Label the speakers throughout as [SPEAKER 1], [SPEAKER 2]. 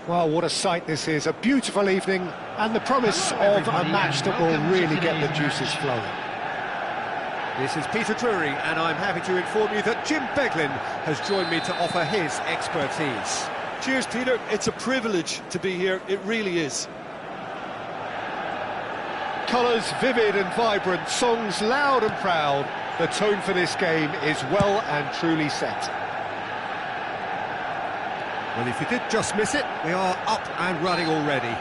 [SPEAKER 1] Well, what a sight this is, a beautiful evening, and the promise of a match that will really get the juices flowing.
[SPEAKER 2] This is Peter Drury, and I'm happy to inform you that Jim Beglin has joined me to offer his expertise.
[SPEAKER 3] Cheers, Peter. It's a privilege to be here, it really is.
[SPEAKER 1] Colours vivid and vibrant, songs loud and proud. The tone for this game is well and truly set.
[SPEAKER 2] Well, if you did just miss it, we are up and running already.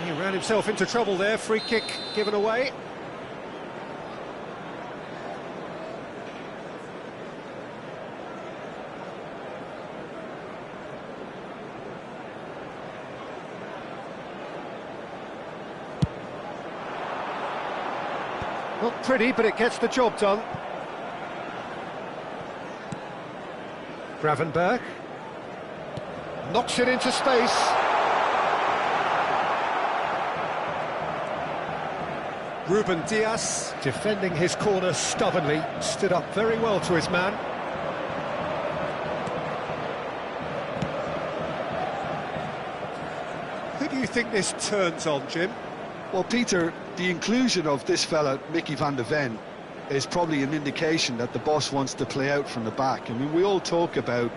[SPEAKER 2] He ran himself into trouble there, free kick given away.
[SPEAKER 1] Not pretty, but it gets the job done. Gravenberg knocks it into space.
[SPEAKER 2] Ruben Dias, defending his corner stubbornly, stood up very well to his man. Who do you think this turns on, Jim?
[SPEAKER 3] Well, Peter, the inclusion of this fella, Mickey van de Ven, is probably an indication that the boss wants to play out from the back. I mean, we all talk about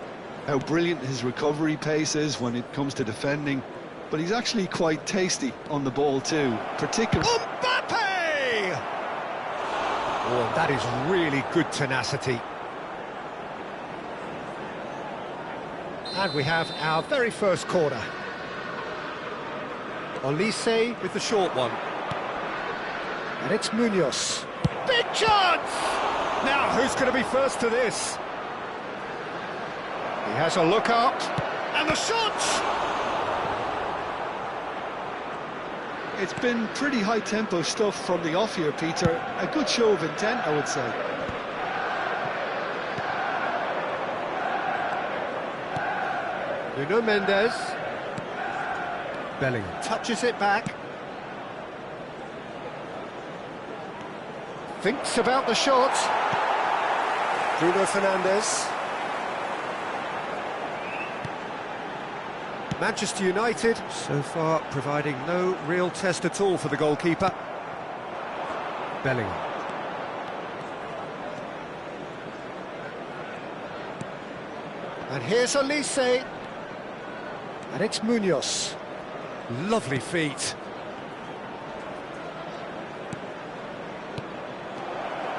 [SPEAKER 3] how brilliant his recovery pace is when it comes to defending, but he's actually quite tasty on the ball too, particularly...
[SPEAKER 2] Mbappe! Oh, that is really good tenacity.
[SPEAKER 1] And we have our very first corner. Olise
[SPEAKER 2] With the short one.
[SPEAKER 1] and it's Munoz. Big chance!
[SPEAKER 2] Now, who's going to be first to this?
[SPEAKER 1] He has a look up.
[SPEAKER 2] And the shot!
[SPEAKER 3] It's been pretty high-tempo stuff from the off here, Peter. A good show of intent, I would say.
[SPEAKER 1] Nuno Mendes.
[SPEAKER 2] Bellingham
[SPEAKER 1] Touches it back. Thinks about the shot.
[SPEAKER 2] Bruno Fernandes. Manchester United, so far providing no real test at all for the goalkeeper. Bellingham.
[SPEAKER 1] And here's Olise. And it's Munoz.
[SPEAKER 2] Lovely feet.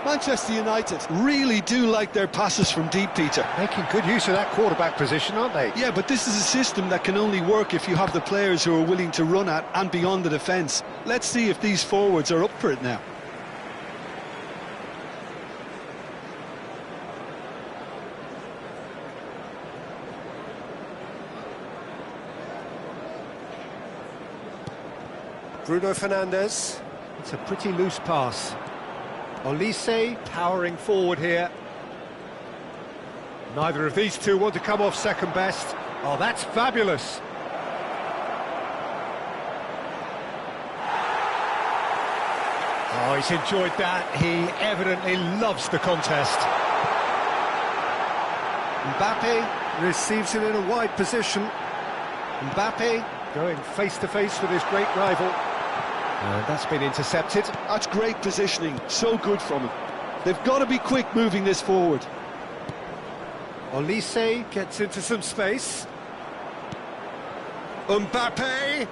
[SPEAKER 3] Manchester United really do like their passes from deep, Peter.
[SPEAKER 1] Making good use of that quarterback position, aren't they?
[SPEAKER 3] Yeah, but this is a system that can only work if you have the players who are willing to run at and beyond the defence. Let's see if these forwards are up for it now.
[SPEAKER 2] Bruno Fernandes.
[SPEAKER 1] It's a pretty loose pass. Olise powering forward here.
[SPEAKER 2] Neither of these two want to come off second best.
[SPEAKER 1] Oh, that's fabulous.
[SPEAKER 2] Oh, he's enjoyed that. He evidently loves the contest.
[SPEAKER 1] Mbappe receives it in a wide position. Mbappe going face-to-face with his great rival. And that's been intercepted.
[SPEAKER 3] That's great positioning, so good from him. They've got to be quick moving this forward.
[SPEAKER 1] Olise
[SPEAKER 2] Gets into some space. Mbappe!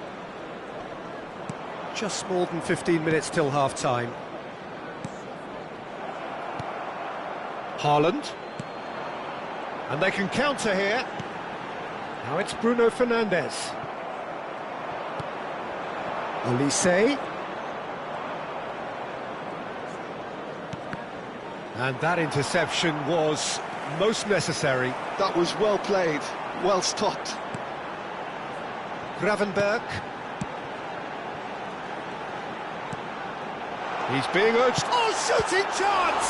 [SPEAKER 2] Just more than 15 minutes till half-time.
[SPEAKER 1] Haaland.
[SPEAKER 2] And they can counter here.
[SPEAKER 1] Now it's Bruno Fernandes. Olise.
[SPEAKER 2] And that interception was most necessary.
[SPEAKER 3] That was well played, well stopped.
[SPEAKER 2] Gravenberg. He's being urged. Oh, shooting chance!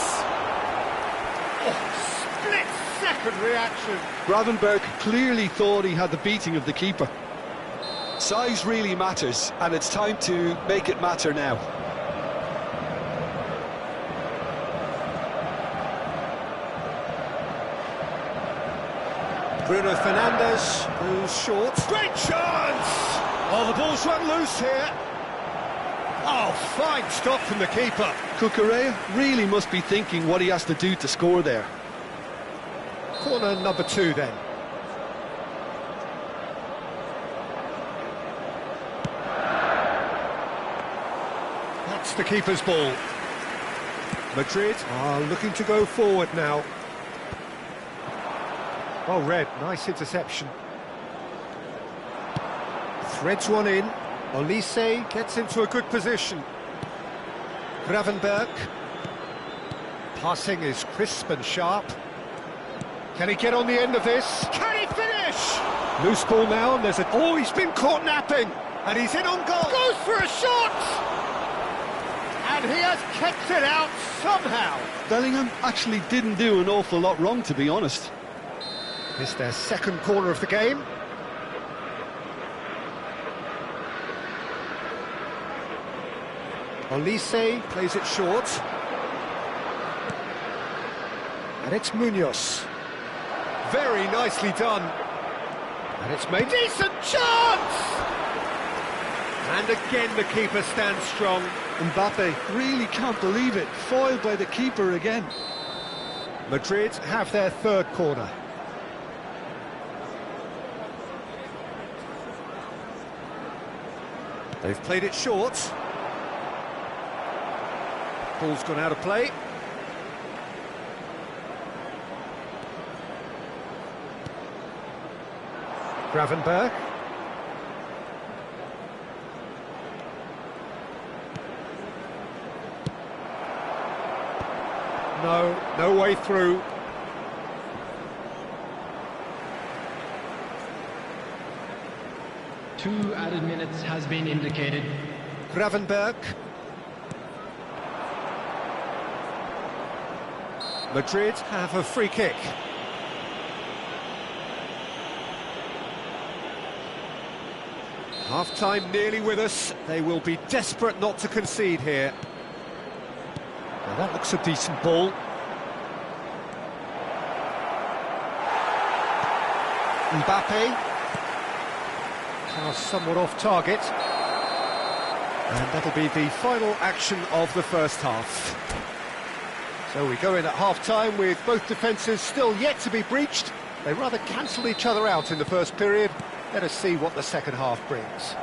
[SPEAKER 2] Oh, split-second reaction.
[SPEAKER 3] Gravenberg clearly thought he had the beating of the keeper. Size really matters, and it's time to make it matter now.
[SPEAKER 2] Bruno Fernandes goes short.
[SPEAKER 1] Great chance! Oh, the ball's run loose here. Oh, fine stop from the keeper.
[SPEAKER 3] Cucurella really must be thinking what he has to do to score there.
[SPEAKER 1] Corner number 2 then. That's the keeper's ball. Madrid are looking to go forward now. Well read, nice interception. Threads one in. Olise gets into a good position. Gravenberg. Passing is crisp and sharp. Can he get on the end of this? Can he finish? Loose ball now, and there's a... Oh, he's been caught napping! And he's in on goal! Goes for a shot! And he has kept it out somehow!
[SPEAKER 3] Bellingham actually didn't do an awful lot wrong, to be honest.
[SPEAKER 1] It's their second corner of the game. Olise plays it short. And it's Munoz. Very nicely done. And it's made... Decent chance! And again the keeper stands strong.
[SPEAKER 3] Mbappe really can't believe it. Foiled by the keeper again.
[SPEAKER 1] Madrid have their third corner. They've played it short. Ball's gone out of play. Gravenberg. No way through.
[SPEAKER 4] Two added minutes has been indicated.
[SPEAKER 1] Gravenberg. Madrid have a free kick. Half-time nearly with us. They will be desperate not to concede here. Now that looks a decent ball. Mbappe. Pass somewhat off target. And that'll be the final action of the first half. So we go in at half-time with both defences still yet to be breached. They rather cancelled each other out in the first period. Let us see what the second half brings.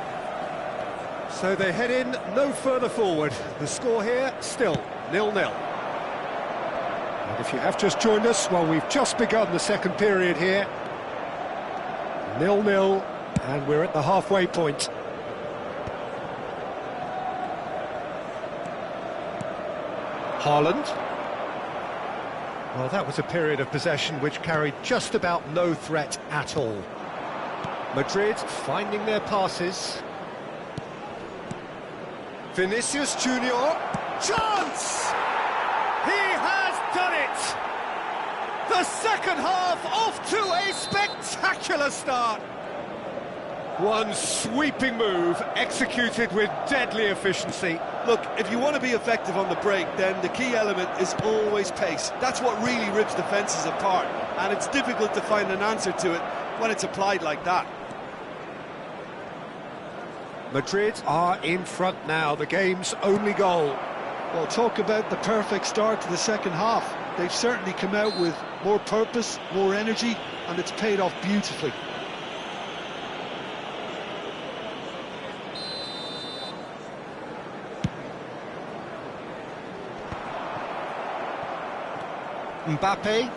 [SPEAKER 1] So they head in no further forward. The score here, still 0-0. And if you have just joined us, well, we've just begun the second period here. 0-0, and we're at the halfway point. Haaland. Well, that was a period of possession which carried just about no threat at all. Madrid finding their passes. Vinicius Junior. Chance! He has done it! The second half off to a spectacular start. One sweeping move executed with deadly efficiency.
[SPEAKER 3] Look, if you want to be effective on the break, then the key element is always pace. That's what really rips defences apart, and it's difficult to find an answer to it when it's applied like that.
[SPEAKER 1] Madrid are in front now, the game's only goal.
[SPEAKER 3] Well, talk about the perfect start to the second half. They've certainly come out with more purpose, more energy, and it's paid off beautifully.
[SPEAKER 1] Mbappe.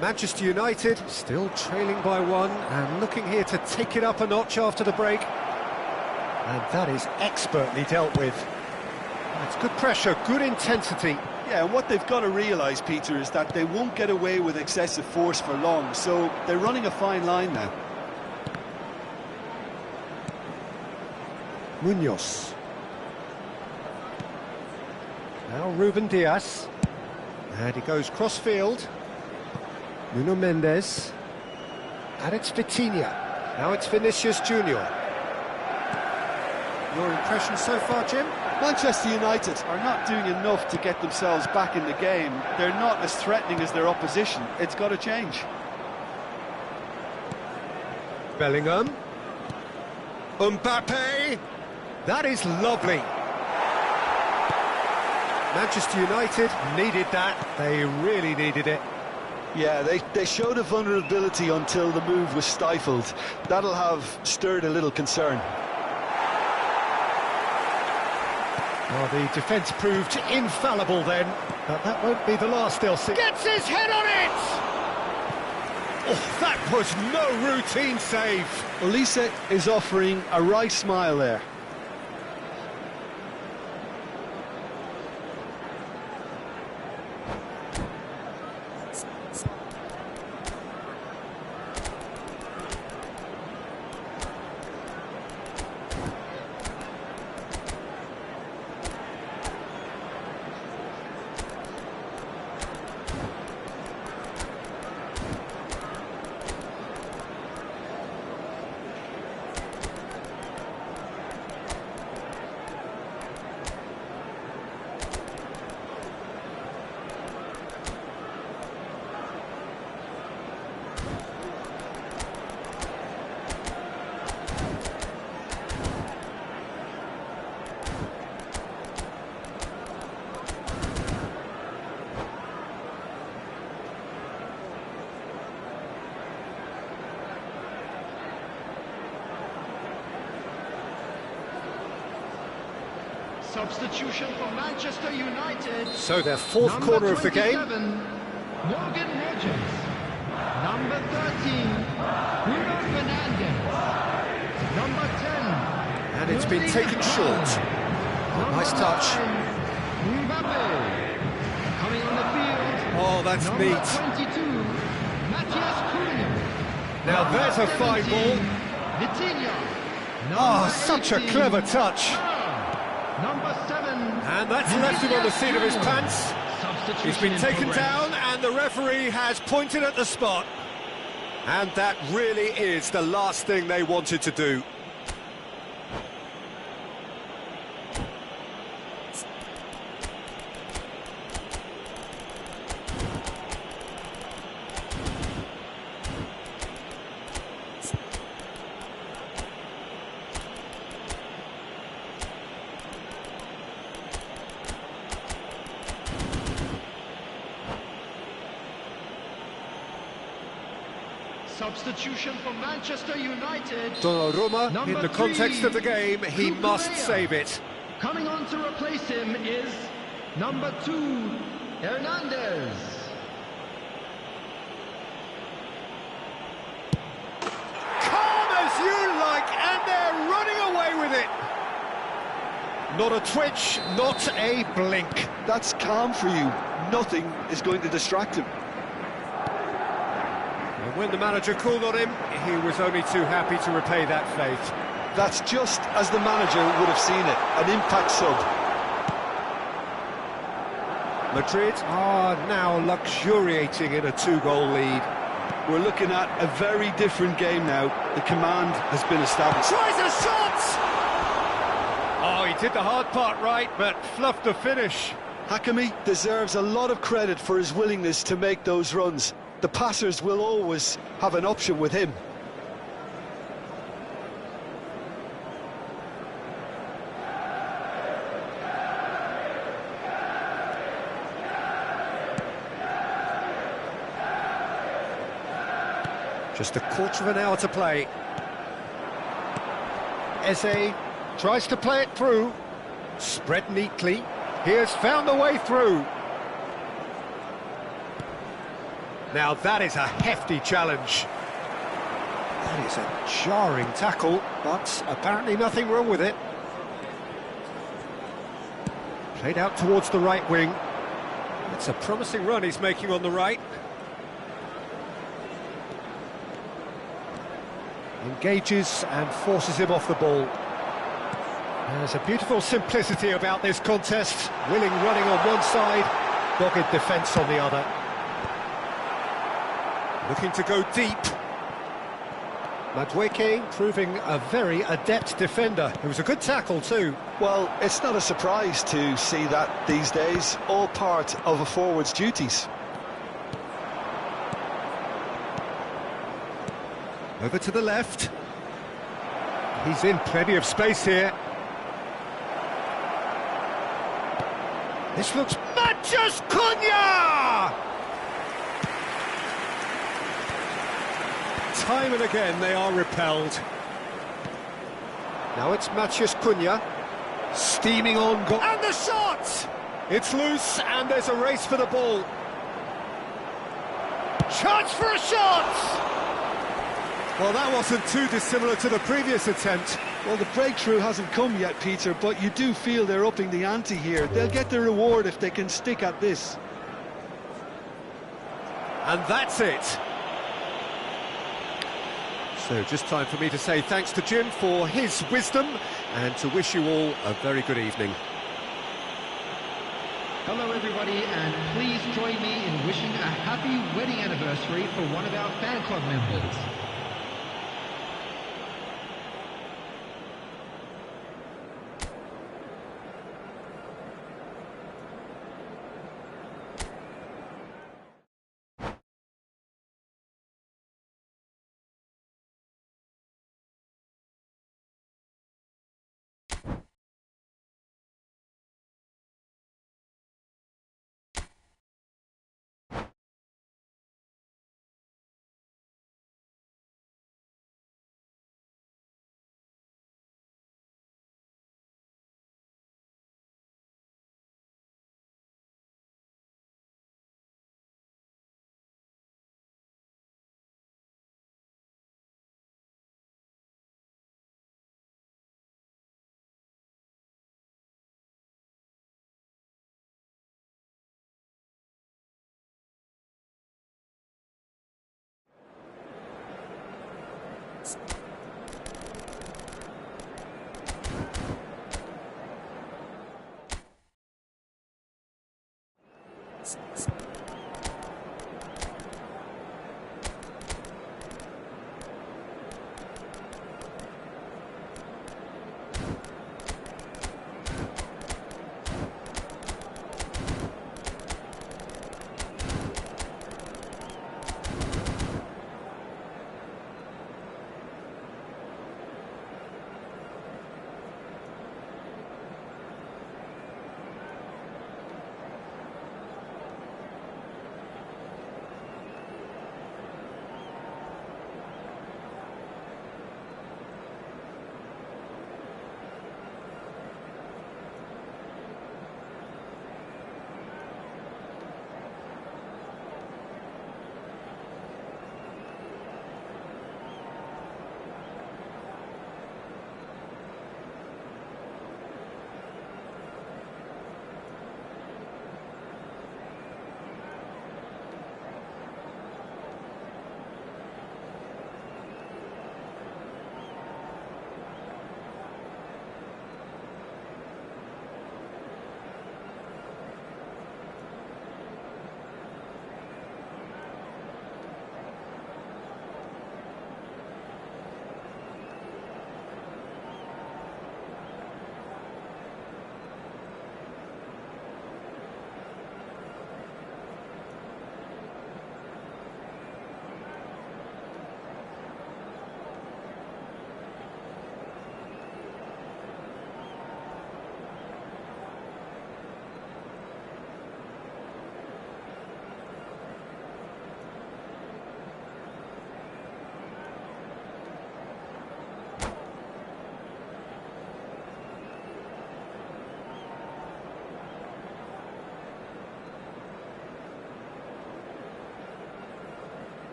[SPEAKER 1] Manchester United still trailing by one and looking here to take it up a notch after the break. And that is expertly dealt with. That's good pressure, good intensity.
[SPEAKER 3] Yeah, and what they've got to realise, Peter, is that they won't get away with excessive force for long, so they're running a fine line now.
[SPEAKER 1] Munoz. Now Ruben Diaz. And he goes cross-field. Nuno Mendes. And it's Vitinha. Now it's Vinicius Junior. Your impression so far, Jim?
[SPEAKER 3] Manchester United are not doing enough to get themselves back in the game. They're not as threatening as their opposition. It's got to change.
[SPEAKER 2] Bellingham. Mbappe. That is lovely. Manchester United needed that. They really needed it.
[SPEAKER 3] Yeah, they showed a vulnerability until the move was stifled. That'll have stirred a little concern.
[SPEAKER 1] Well, the defence proved infallible then, but that won't be the last they'll see. Gets his head on it!
[SPEAKER 2] Oh, that was no routine save.
[SPEAKER 3] Olise is offering a right smile there.
[SPEAKER 4] Substitution for Manchester United.
[SPEAKER 2] So their fourth corner of the game.
[SPEAKER 4] Morgan Rogers. Number 13, Bruno Fernandes. Number 10.
[SPEAKER 2] And it's been taken short. Nice touch.
[SPEAKER 4] Mbappe. Coming on the field.
[SPEAKER 2] Oh, that's
[SPEAKER 4] Number
[SPEAKER 2] neat.
[SPEAKER 4] 22, Matthias Cunha.
[SPEAKER 2] Now there's a fine ball.
[SPEAKER 4] Vitinha.
[SPEAKER 2] Oh, such a clever touch.
[SPEAKER 4] Number 7.
[SPEAKER 2] And that's left him on the seat of his pants. He's been taken down and the referee has pointed at the spot. And that really is the last thing they wanted to do.
[SPEAKER 4] Substitution for Manchester United.
[SPEAKER 2] Donnarumma, in the context of the game, he must save it.
[SPEAKER 4] Coming on to replace him is number 2, Hernandez.
[SPEAKER 2] Calm as you like, and they're running away with it. Not a twitch, not a blink.
[SPEAKER 3] That's calm for you. Nothing is going to distract him.
[SPEAKER 2] And when the manager called on him, he was only too happy to repay that faith.
[SPEAKER 3] That's just as the manager would have seen it, an impact sub.
[SPEAKER 2] Madrid are now luxuriating in a 2-goal lead.
[SPEAKER 3] We're looking at a very different game now. The command has been established.
[SPEAKER 2] Tries a shot! Oh, he did the hard part right, but fluffed the finish.
[SPEAKER 3] Hakimi deserves a lot of credit for his willingness to make those runs. The passers will always have an option with him.
[SPEAKER 2] Just a quarter of an hour to play. Eze tries to play it through. Spread neatly. He has found the way through. Now that is a hefty challenge. That is a jarring tackle, but apparently nothing wrong with it. Played out towards the right wing. It's a promising run he's making on the right. Engages and forces him off the ball. There's a beautiful simplicity about this contest. Willing running on one side, dogged defence on the other. Looking to go deep.
[SPEAKER 1] Madueke proving a very adept defender. It was a good tackle too.
[SPEAKER 3] Well, it's not a surprise to see that these days, all part of a forward's duties.
[SPEAKER 1] Over to the left. He's in plenty of space here. This looks... Mathias Cunha! Time and again they are repelled. Now it's Mathias Cunha. Steaming on goal. And the shot! It's loose and there's a race for the ball. Chance for a shot! Well, that wasn't too dissimilar to the previous attempt.
[SPEAKER 3] Well, the breakthrough hasn't come yet, Peter, but you do feel they're upping the ante here. They'll get the reward if they can stick at this.
[SPEAKER 1] And that's it. So, just time for me to say thanks to Jim for his wisdom and to wish you all a very good evening.
[SPEAKER 4] Hello everybody, and please join me in wishing a happy wedding anniversary for one of our fan club members.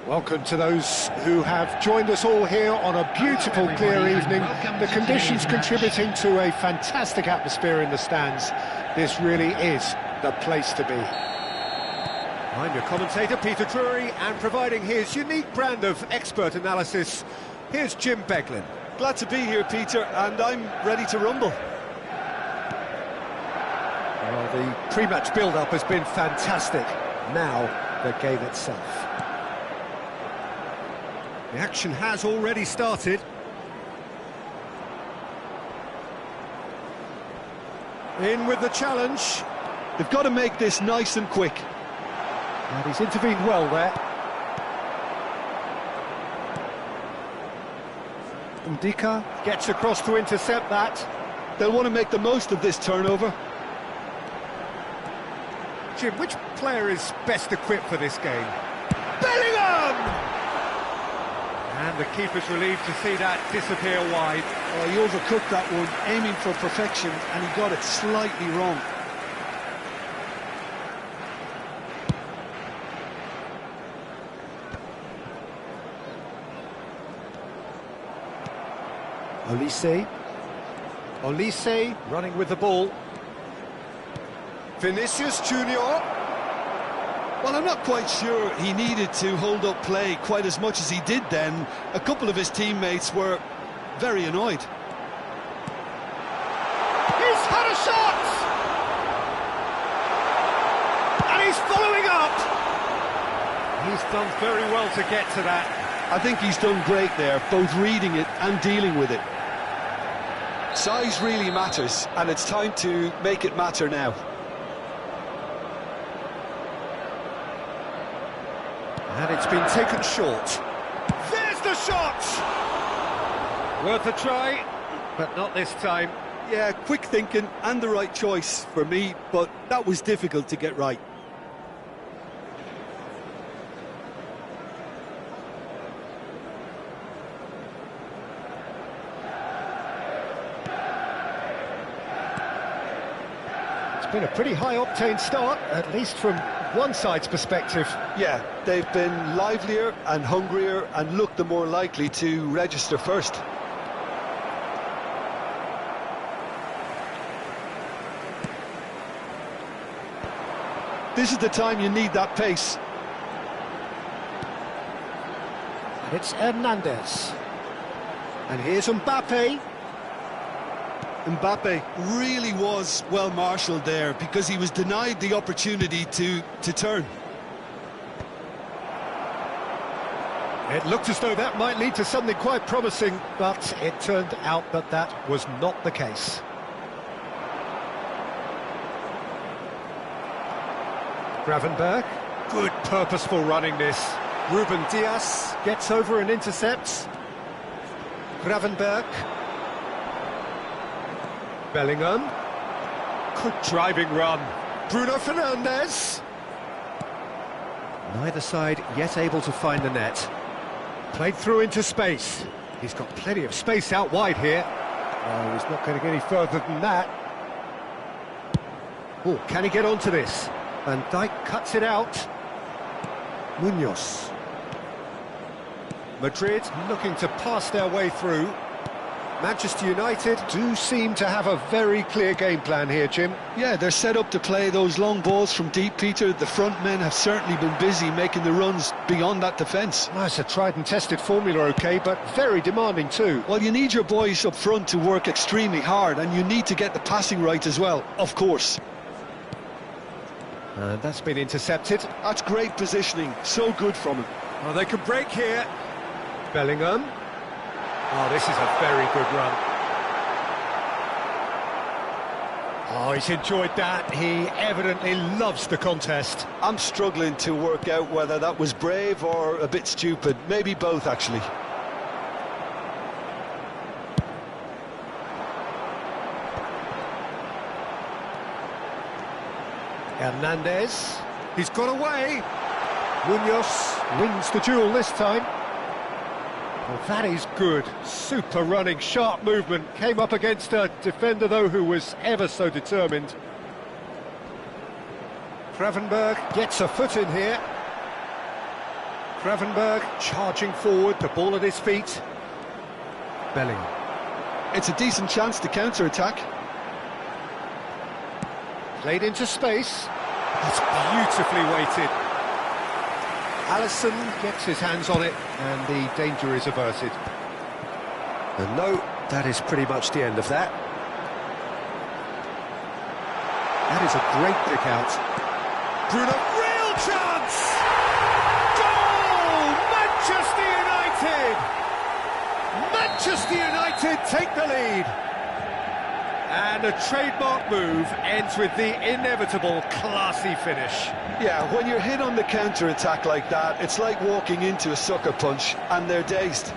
[SPEAKER 1] Welcome to those who have joined us all here on a beautiful, clear evening. The conditions contributing to a fantastic atmosphere in the stands. This really is the place to be. I'm your commentator, Peter Drury, and providing his unique brand of expert analysis, here's Jim Beglin.
[SPEAKER 3] Glad to be here, Peter, and I'm ready to rumble.
[SPEAKER 1] Well, the pre-match build-up has been fantastic. Now, the game itself.
[SPEAKER 2] The action has already started. In with the challenge.
[SPEAKER 3] They've got to make this nice and quick.
[SPEAKER 1] And he's intervened well there. Ndika gets across to intercept that.
[SPEAKER 3] They'll want to make the most of this turnover.
[SPEAKER 2] Jim, which player is best equipped for this game? Bellingham! And the keeper's relieved to see that disappear wide.
[SPEAKER 3] Oh, he overcooked that one, aiming for perfection, and he got it slightly wrong.
[SPEAKER 1] Olise running with the ball.
[SPEAKER 2] Vinicius Junior.
[SPEAKER 3] Well, I'm not quite sure he needed to hold up play quite as much as he did then. A couple of his teammates were very annoyed.
[SPEAKER 2] He's had a shot! And he's following up! He's done very well to get to that.
[SPEAKER 3] I think he's done great there, both reading it and dealing with it. Size really matters, and it's time to make it matter now.
[SPEAKER 1] And it's been taken short.
[SPEAKER 2] There's the shot! Worth a try, but not this time.
[SPEAKER 3] Yeah, quick thinking and the right choice for me, but that was difficult to get right.
[SPEAKER 1] It's been a pretty high-octane start, at least from one side's perspective.
[SPEAKER 3] Yeah, they've been livelier and hungrier and looked the more likely to register first. This is the time you need that pace.
[SPEAKER 1] And it's Hernandez. And here's Mbappe.
[SPEAKER 3] Mbappe really was well marshalled there because he was denied the opportunity to turn.
[SPEAKER 1] It looked as though that might lead to something quite promising, but it turned out that that was not the case. Gravenberg.
[SPEAKER 2] Good purposeful running this. Ruben Dias.
[SPEAKER 1] Gets over and intercepts. Gravenberg. Bellingham.
[SPEAKER 2] Good driving run. Bruno Fernandes.
[SPEAKER 1] Neither side yet able to find the net.
[SPEAKER 2] Played through into space.
[SPEAKER 1] He's got plenty of space out wide here. Oh, he's not going to get any further than that. Oh, can he get onto this? Van Dijk cuts it out. Munoz.
[SPEAKER 2] Madrid looking to pass their way through.
[SPEAKER 1] Manchester United do seem to have a very clear game plan here, Jim.
[SPEAKER 3] Yeah, they're set up to play those long balls from deep, Peter. The front men have certainly been busy making the runs beyond that defence.
[SPEAKER 1] Well, it's a tried and tested formula, OK, but very demanding too.
[SPEAKER 3] Well, you need your boys up front to work extremely hard, and you need to get the passing right as well, of course.
[SPEAKER 1] And that's been intercepted.
[SPEAKER 3] That's great positioning, so good from him.
[SPEAKER 2] Oh, they can break here.
[SPEAKER 1] Bellingham.
[SPEAKER 2] Oh, this is a very good run.
[SPEAKER 1] Oh, he's enjoyed that. He evidently loves the contest.
[SPEAKER 3] I'm struggling to work out whether that was brave or a bit stupid. Maybe both, actually.
[SPEAKER 1] Hernandez.
[SPEAKER 2] He's got away.
[SPEAKER 1] Munoz wins the duel this time. Well, that is good. Super running, sharp movement. Came up against a defender, though, who was ever so determined. Gravenberg gets a foot in here. Gravenberg charging forward, the ball at his feet. Bellingham.
[SPEAKER 3] It's a decent chance to counter-attack.
[SPEAKER 1] Played into space.
[SPEAKER 2] That's beautifully weighted.
[SPEAKER 1] Alisson gets his hands on it, and the danger is averted. And no, that is pretty much the end of that. That is a great pick out.
[SPEAKER 2] Bruno, real chance! Goal! Manchester United! Manchester United take the lead. And a trademark move ends with the inevitable classy finish.
[SPEAKER 3] Yeah, when you're hit on the counter-attack like that, it's like walking into a sucker punch, and they're dazed.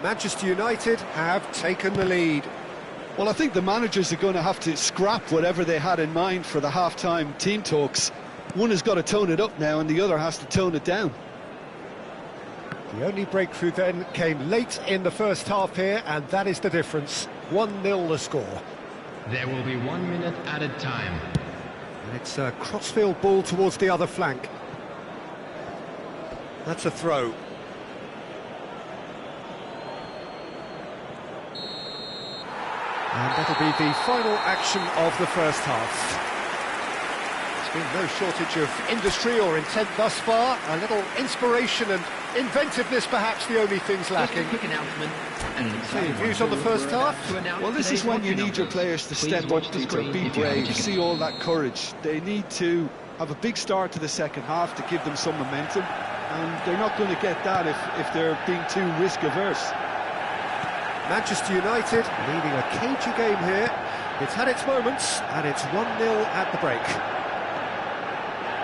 [SPEAKER 1] Manchester United have taken the lead.
[SPEAKER 3] Well, I think the managers are going to have to scrap whatever they had in mind for the half-time team talks. One has got to tone it up now, and the other has to tone it down.
[SPEAKER 1] The only breakthrough then came late in the first half here, and that is the difference. 1-0 the score.
[SPEAKER 4] There will be 1 minute added time.
[SPEAKER 1] And it's a crossfield ball towards the other flank. That's a throw. And that'll be the final action of the first half. There's been no shortage of industry or intent thus far. A little inspiration and inventiveness, perhaps the only things lacking.
[SPEAKER 4] Just a quick announcement.
[SPEAKER 1] Any views on the first half?
[SPEAKER 3] Well, this is when you need your players to step up, Peter, be brave, see all that courage. They need to have a big start to the second half to give them some momentum, and they're not going to get that if they're being too risk-averse.
[SPEAKER 1] Manchester United leading a cagey game here. It's had its moments, and it's 1-0 at the break.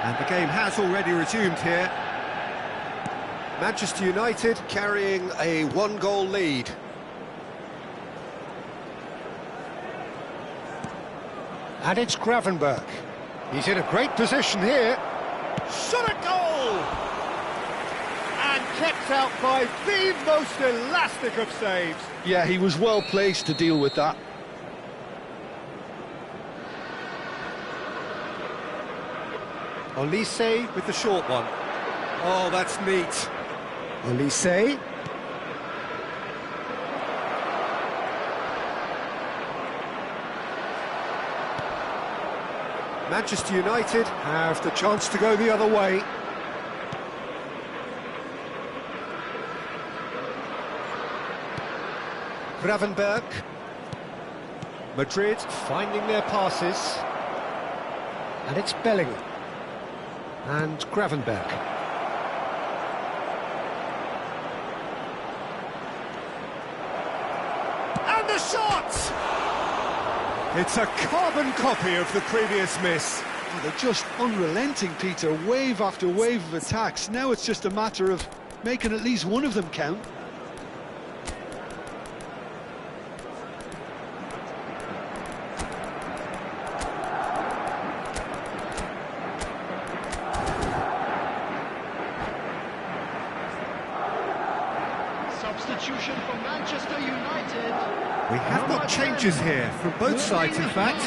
[SPEAKER 1] And the game has already resumed here. Manchester United carrying a 1-goal lead. And it's Gravenberch. He's in a great position here. Shot at goal! And kept out by the most elastic of saves.
[SPEAKER 3] Yeah, he was well placed to deal with that.
[SPEAKER 1] Olise with the short one.
[SPEAKER 2] Oh, that's neat.
[SPEAKER 1] Olise. Manchester United have the chance to go the other way. Gravenberch. Madrid finding their passes. And it's Bellingham. And Gravenberch. And the shot! It's a carbon copy of the previous miss.
[SPEAKER 3] Oh, they're just unrelenting, Peter. Wave after wave of attacks. Now it's just a matter of making at least one of them count.
[SPEAKER 4] Substitution for Manchester United.
[SPEAKER 1] We have got changes here from both sides, in fact.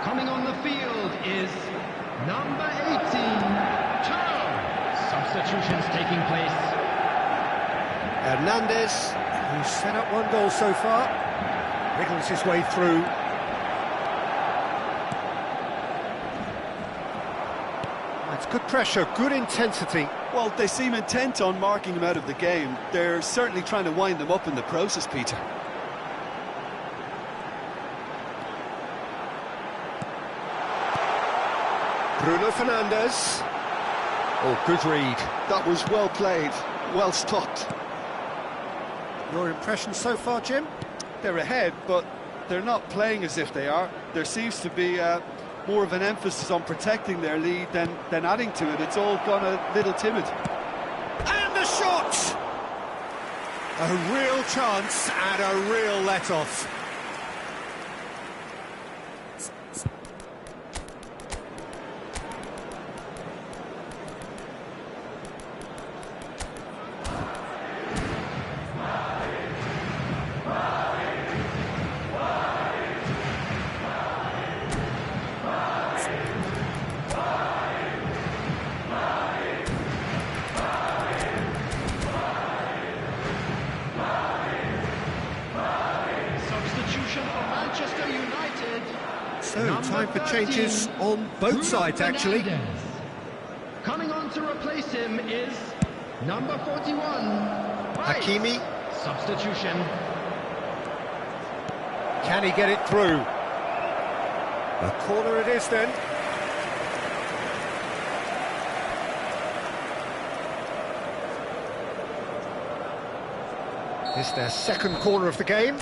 [SPEAKER 4] Coming on the field is number 18, Turl. Substitutions taking place.
[SPEAKER 1] Hernandez, who's set up 1 goal so far, wriggles his way through. That's good pressure, good intensity.
[SPEAKER 3] Well, they seem intent on marking him out of the game. They're certainly trying to wind them up in the process, Peter.
[SPEAKER 1] Bruno Fernandes. Oh, good read.
[SPEAKER 3] That was well played, well stopped.
[SPEAKER 1] Your impression so far, Jim?
[SPEAKER 3] They're ahead, but they're not playing as if they are. There seems to be more of an emphasis on protecting their lead than adding to it. It's all gone a little timid.
[SPEAKER 2] And the shot! A real chance and a real let-off.
[SPEAKER 1] So, time for changes on both sides, actually.
[SPEAKER 4] Coming on to replace him is number 41,
[SPEAKER 1] Hakimi.
[SPEAKER 4] Substitution.
[SPEAKER 1] Can he get it through?
[SPEAKER 2] A corner it is then.
[SPEAKER 1] It's their second corner of the game.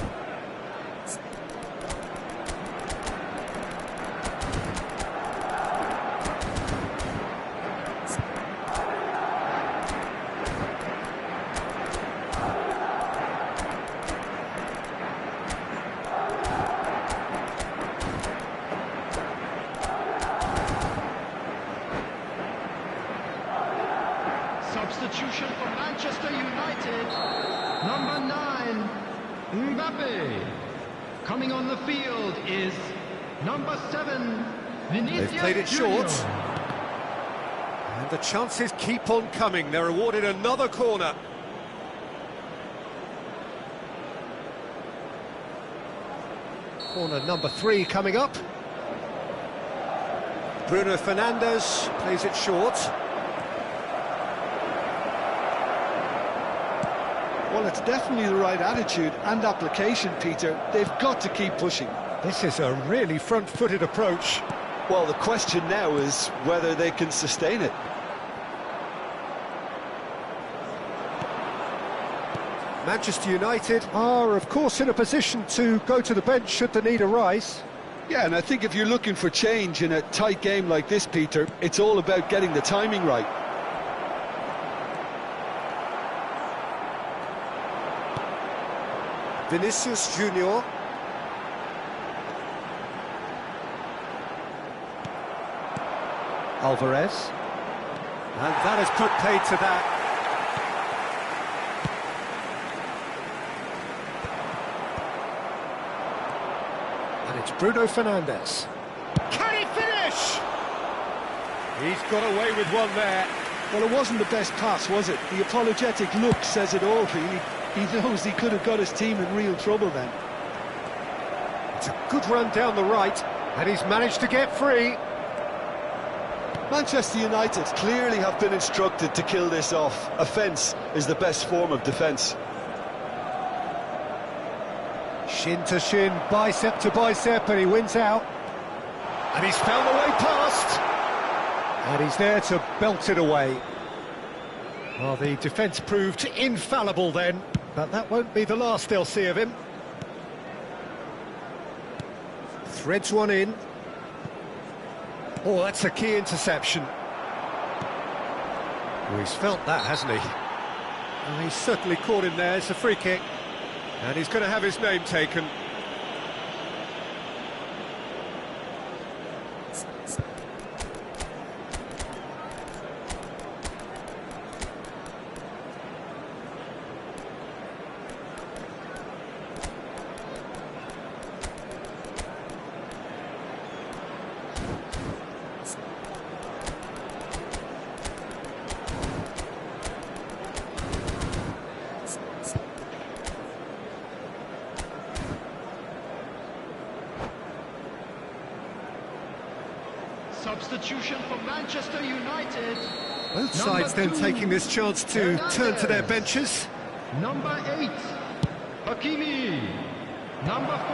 [SPEAKER 4] Substitution for Manchester United. Number 9, Mbappe. Coming on the field is number 7, Vinicius
[SPEAKER 2] They've played it short.
[SPEAKER 4] Junior.
[SPEAKER 2] And the chances keep on coming. They're awarded another corner.
[SPEAKER 1] Corner number 3 coming up.
[SPEAKER 2] Bruno Fernandes plays it short.
[SPEAKER 3] Well, it's definitely the right attitude and application, Peter. They've got to keep pushing.
[SPEAKER 1] This is a really front-footed approach.
[SPEAKER 3] Well, the question now is whether they can sustain it.
[SPEAKER 1] Manchester United are, of course, in a position to go to the bench should the need arise.
[SPEAKER 3] Yeah, and I think if you're looking for change in a tight game like this, Peter, it's all about getting the timing right.
[SPEAKER 2] Vinicius Junior.
[SPEAKER 1] Alvarez.
[SPEAKER 2] And that has put paid to that.
[SPEAKER 1] And it's Bruno Fernandes.
[SPEAKER 2] Can he finish? He's got away with one there.
[SPEAKER 3] Well, it wasn't the best pass, was it? The apologetic look says it all, really. He knows he could have got his team in real trouble then.
[SPEAKER 1] It's a good run down the right, and he's managed to get free.
[SPEAKER 3] Manchester United clearly have been instructed to kill this off. Offence is the best form of defence.
[SPEAKER 1] Shin to shin, bicep to bicep, and he wins out.
[SPEAKER 2] And he's found the way past.
[SPEAKER 1] And he's there to belt it away. Well, the defence proved infallible then, but that won't be the last they'll see of him. Threads one in. Oh, that's a key interception.
[SPEAKER 2] Well, he's felt that, hasn't he?
[SPEAKER 1] Well, he's certainly caught him there. It's a free kick.
[SPEAKER 2] And he's going to have his name taken.
[SPEAKER 4] Substitution for Manchester United.
[SPEAKER 1] Both sides then taking this chance to turn to their benches.
[SPEAKER 4] Number 8, Hakimi. Number 4,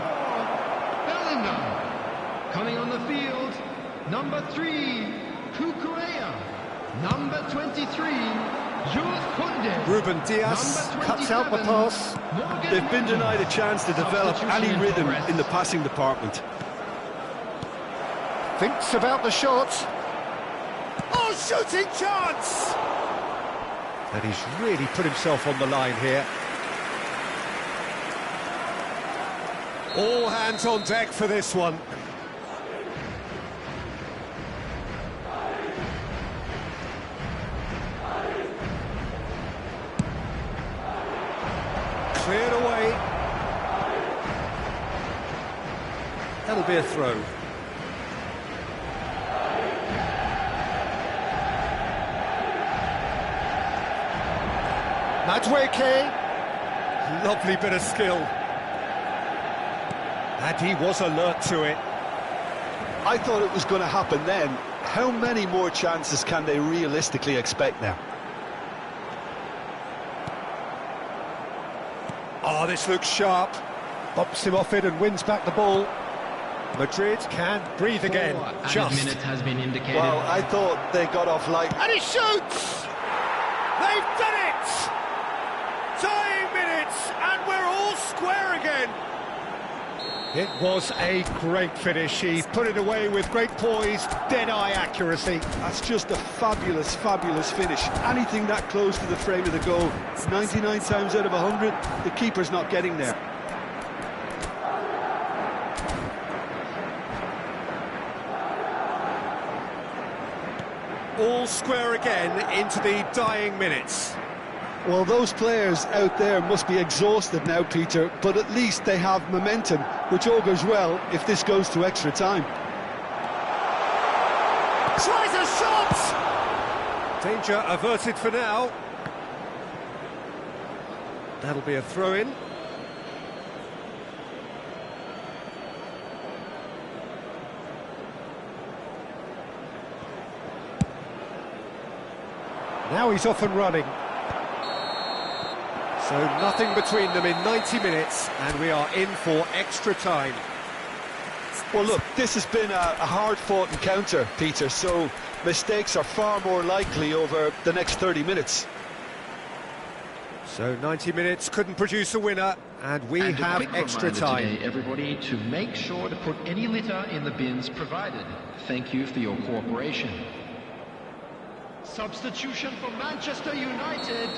[SPEAKER 4] Bellingham. Coming on the field, number 3, Kukurea. Number 23, Jules Koundé.
[SPEAKER 1] Ruben Diaz cuts out the pass.
[SPEAKER 3] They've been denied a chance to develop any rhythm in the passing department.
[SPEAKER 1] Thinks about the shot.
[SPEAKER 2] Oh, shooting chance!
[SPEAKER 1] And he's really put himself on the line here.
[SPEAKER 2] All hands on deck for this one. Cleared away.
[SPEAKER 1] That'll be a throw. Madueke.
[SPEAKER 2] Lovely bit of skill.
[SPEAKER 1] And he was alert to it.
[SPEAKER 3] I thought it was going to happen then. How many more chances can they realistically expect now?
[SPEAKER 1] Oh, this looks sharp. Bumps him off it and wins back the ball.
[SPEAKER 2] Madrid can breathe again. Just.
[SPEAKER 4] Minute has been indicated.
[SPEAKER 3] Well, I thought they got off light.
[SPEAKER 2] And he shoots! They've done it! Tying minutes, and we're all square again. It was a great finish. He put it away with great poise, dead-eye accuracy.
[SPEAKER 3] That's just a fabulous, fabulous finish. Anything that close to the frame of the goal, 99 times out of 100, the keeper's not getting there.
[SPEAKER 2] All square again into the dying minutes.
[SPEAKER 3] Well, those players out there must be exhausted now, Peter, but at least they have momentum, which augurs well if this goes to extra time.
[SPEAKER 2] Tries a shot! Danger averted for now. That'll be a throw-in. Now he's off and running. So nothing between them in 90 minutes, and we are in for extra time.
[SPEAKER 3] Well, look, this has been a hard-fought encounter, Peter, so mistakes are far more likely over the next 30 minutes.
[SPEAKER 2] So 90 minutes couldn't produce a winner, and we
[SPEAKER 4] And a
[SPEAKER 2] have
[SPEAKER 4] quick
[SPEAKER 2] extra
[SPEAKER 4] reminder
[SPEAKER 2] time.
[SPEAKER 4] today, everybody, to make sure to put any litter in the bins provided. Thank you for your cooperation. Substitution for Manchester United,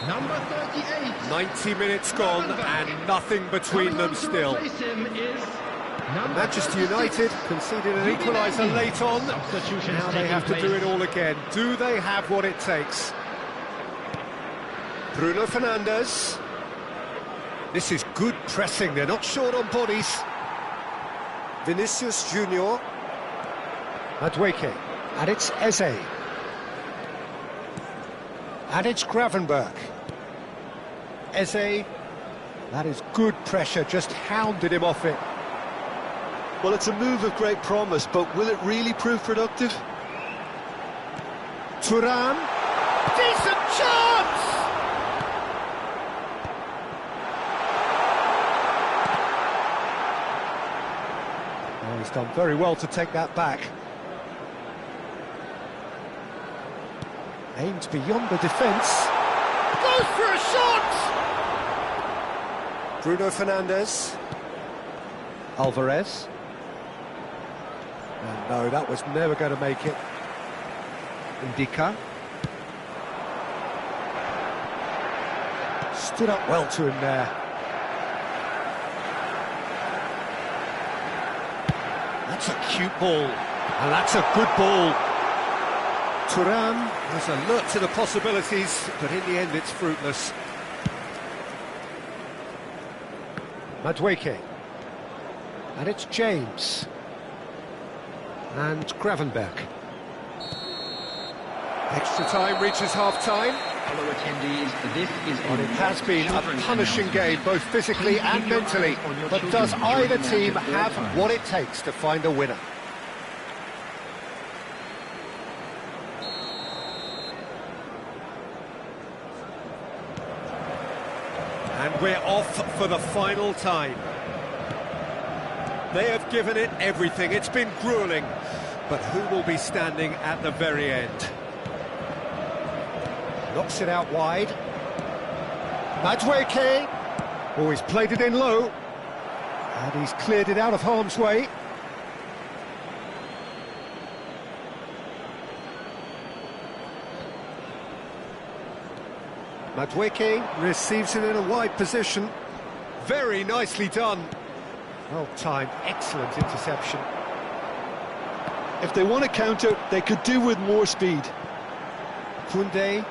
[SPEAKER 4] number 38.
[SPEAKER 2] 90 minutes gone, and nothing between them still. Manchester United conceded an equaliser late on. Now they have to do it all again. Do they have what it takes? Bruno Fernandes. This is good pressing, they're not short on bodies. Vinicius Junior. Madueke. And it's Eze. And it's Gravenberch. Eze. That is good pressure, just hounded him off it.
[SPEAKER 3] Well, it's a move of great promise, but will it really prove productive?
[SPEAKER 2] Thuram. Decent chance! Oh, he's done very well to take that back. Aimed beyond the defence. Goes for a shot! Bruno Fernandes. Alvarez. And no, that was never going to make it. Indica. Stood up well to him there. That's a cute ball. And that's a good ball. Thuram was alert to the possibilities, but in the end it's fruitless. Madueke. And it's James. And Gravenberch. Extra time reaches half-time.
[SPEAKER 4] Fellow attendees, this is
[SPEAKER 2] And it has been a punishing game, both physically and mentally. But does either team have what it takes to find a winner? And we're off for the final time. They have given it everything. It's been gruelling. But who will be standing at the very end? Knocks it out wide. Madueke. Oh, he's played it in low. And he's cleared it out of harm's way. Madueke receives it in a wide position. Very nicely done. Well timed, excellent interception.
[SPEAKER 3] If they want to counter, they could do with more speed.
[SPEAKER 2] Koundé,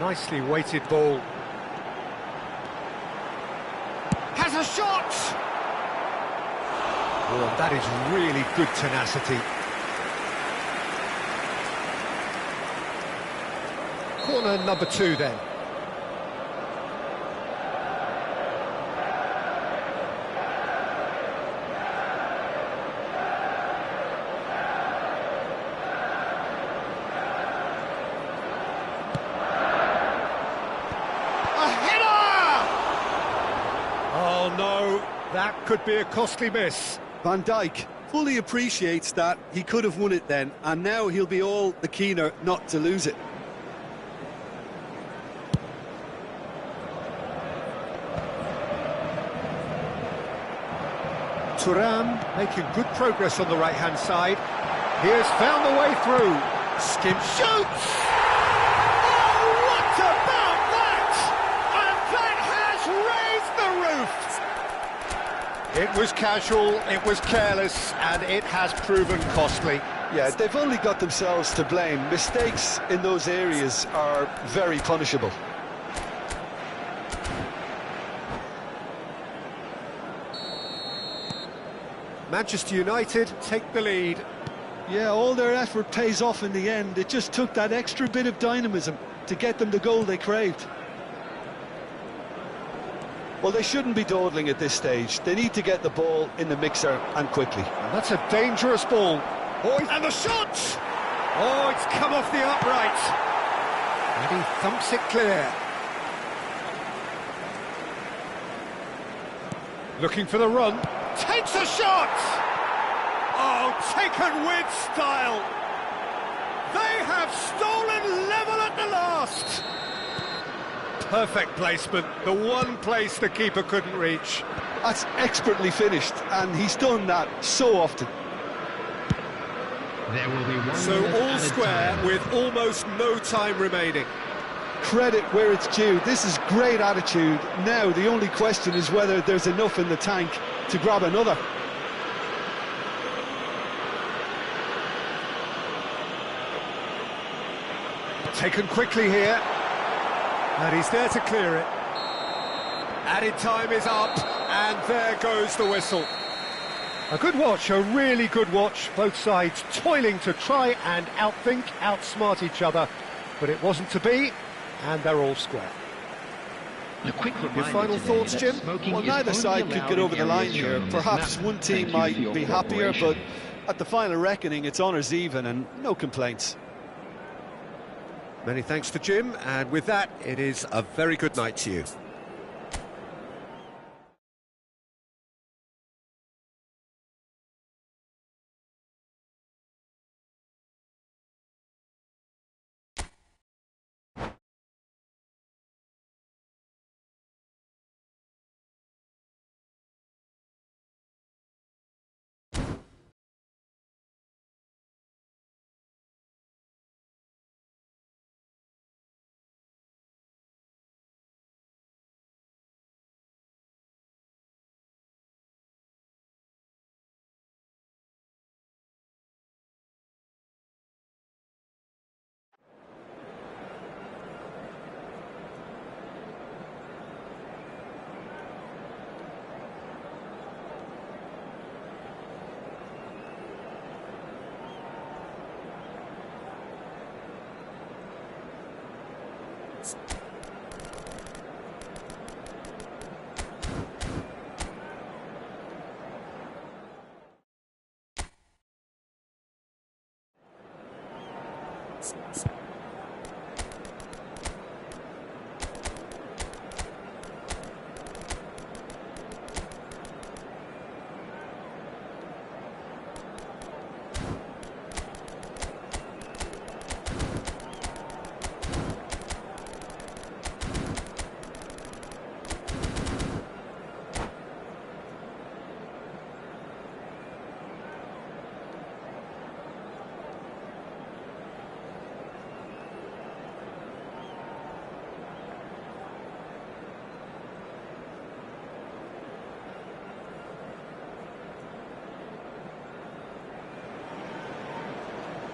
[SPEAKER 2] nicely weighted ball. Has a shot! Oh, that is really good tenacity. Corner number 2 then. Oh no, that could be a costly miss.
[SPEAKER 3] Van Dijk fully appreciates that he could have won it then, and now he'll be all the keener not to lose it.
[SPEAKER 1] Thuram making good progress on the right-hand side. He has found the way through. Skim shoots!
[SPEAKER 2] Oh, what about that? And that has raised the roof!
[SPEAKER 1] It was casual, it was careless, and it has proven costly.
[SPEAKER 3] Yeah, they've only got themselves to blame. Mistakes in those areas are very punishable.
[SPEAKER 1] Manchester United take the lead.
[SPEAKER 3] Yeah, all their effort pays off in the end. It just took that extra bit of dynamism to get them the goal they craved. Well, they shouldn't be dawdling at this stage. They need to get the ball in the mixer, and quickly.
[SPEAKER 1] And that's a dangerous ball.
[SPEAKER 2] And the shot! Oh, it's come off the upright.
[SPEAKER 1] And he thumps it clear. Looking for the run.
[SPEAKER 2] Takes a shot! Oh, taken with style. They have stolen level at the last.
[SPEAKER 1] Perfect placement, the one place the keeper couldn't reach.
[SPEAKER 3] That's expertly finished, and he's done that so often.
[SPEAKER 4] There will be 1
[SPEAKER 1] So
[SPEAKER 4] minute
[SPEAKER 1] all
[SPEAKER 4] added
[SPEAKER 1] square
[SPEAKER 4] time.
[SPEAKER 1] with almost no time remaining.
[SPEAKER 3] Credit where it's due. This is great attitude. Now the only question is whether there's enough in the tank to grab another.
[SPEAKER 1] Taken quickly here. And he's there to clear it. Added time is up, and there goes the whistle. A good watch, a really good watch. Both sides toiling to try and outthink, outsmart each other. But it wasn't to be, and they're all square.
[SPEAKER 4] A quick
[SPEAKER 1] Your
[SPEAKER 4] reminder
[SPEAKER 1] final
[SPEAKER 4] today
[SPEAKER 1] thoughts,
[SPEAKER 4] that
[SPEAKER 1] Jim?
[SPEAKER 4] smoking
[SPEAKER 3] Well,
[SPEAKER 4] is
[SPEAKER 3] neither
[SPEAKER 4] only
[SPEAKER 3] side could
[SPEAKER 4] allowed
[SPEAKER 3] get
[SPEAKER 4] in
[SPEAKER 3] over the line
[SPEAKER 4] areas
[SPEAKER 3] here.
[SPEAKER 4] shown on this
[SPEAKER 3] Perhaps
[SPEAKER 4] map.
[SPEAKER 3] one team
[SPEAKER 4] Thank you
[SPEAKER 3] might
[SPEAKER 4] for your
[SPEAKER 3] be happier, but
[SPEAKER 4] cooperation.
[SPEAKER 3] at the final reckoning, it's honours even and no complaints.
[SPEAKER 1] Many thanks to Jim, and with that, it is a very good night to you.